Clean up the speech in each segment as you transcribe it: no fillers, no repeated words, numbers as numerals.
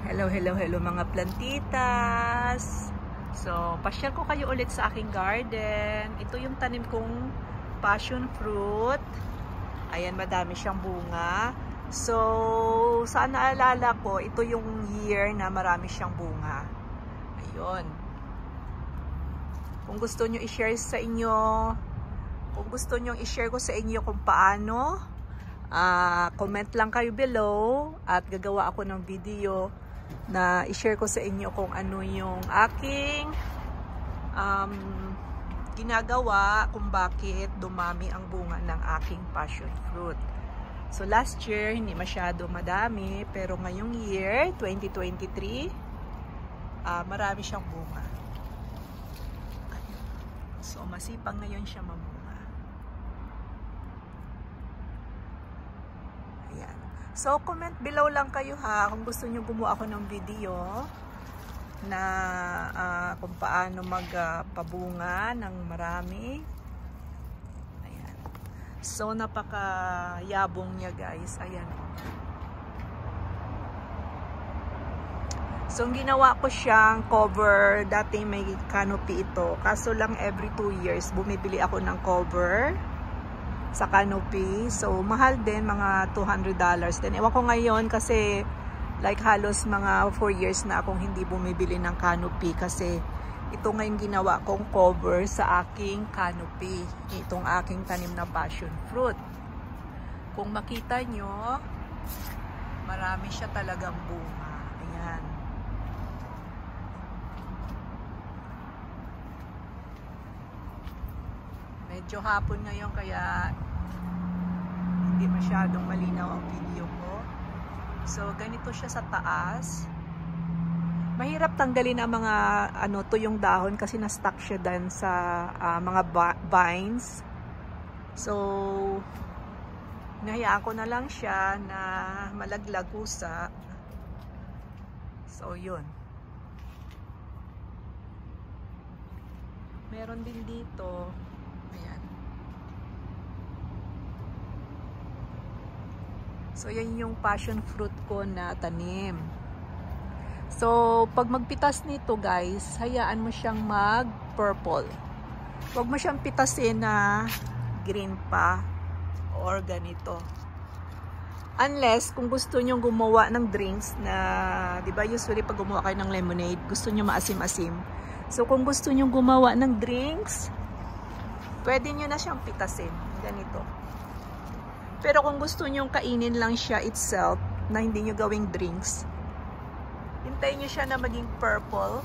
Hello, hello, hello mga plantitas. So, pasyal ko kayo ulit sa aking garden. Ito yung tanim kong passion fruit. Ayan, madami siyang bunga. So, saan naalala ko, ito yung year na marami siyang bunga. Ayun. Kung gusto nyo i-share sa inyo, kung gusto nyo i-share ko sa inyo kung paano, comment lang kayo below at gagawa ako ng video na i-share ko sa inyo kung ano yung aking ginagawa kung bakit dumami ang bunga ng aking passion fruit. So last year hindi masyado madami, pero ngayong year 2023 marami siyang bunga. So masipag ngayon siya mamunga. Ayan. So, comment below lang kayo ha kung gusto nyo gumawa ako ng video na kung paano magpabunga ng marami. Ayan. So, napaka-yabong niya guys. Ayan. So, ginawa ko siyang cover. Dati may canopy ito. Kaso lang every 2 years bumibili ako ng cover sa canopy. So, mahal din, mga $200. Then, ewan ko ngayon kasi like halos mga 4 years na akong hindi bumibili ng canopy kasi ito ngayon ginawa kong cover sa aking canopy. Itong aking tanim na passion fruit. Kung makita nyo, marami siya talagang bunga. Ayan. Medyo hapon ngayon kaya hindi masyadong malinaw ang video ko. So ganito siya sa taas. Mahirap tanggalin ang mga tuyong dahon kasi na-stuck siya dan sa mga vines. So hinahayaan ko na lang siya na malaglag kusa. So yun. Meron din dito. Ayan. So, yan yung passion fruit ko na tanim. So, pag magpitas nito guys, hayaan mo siyang mag-purple. Huwag mo siyang pitasin na green pa or ganito. Unless, kung gusto nyo gumawa ng drinks na, di ba usually pag gumawa kayo ng lemonade, gusto nyo maasim-asim. So, kung gusto nyo gumawa ng drinks, pwede nyo na siyang pitasin. Ganito. Pero kung gusto nyo kainin lang siya itself, na hindi nyo gawing drinks, hintayin nyo siya na maging purple.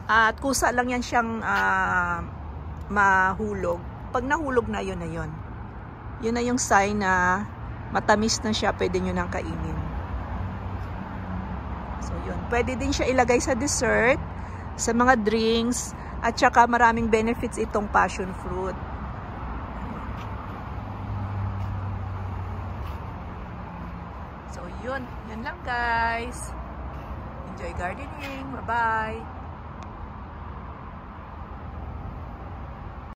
At kusa lang yan siyang mahulog. Pag nahulog na, yun na yun. Yun na yung sign na matamis na siya, pwede nyo nang kainin. So yun. Pwede din siya ilagay sa dessert, sa mga drinks, at saka maraming benefits itong passion fruit. So, yun lang guys. Enjoy gardening. Bye-bye.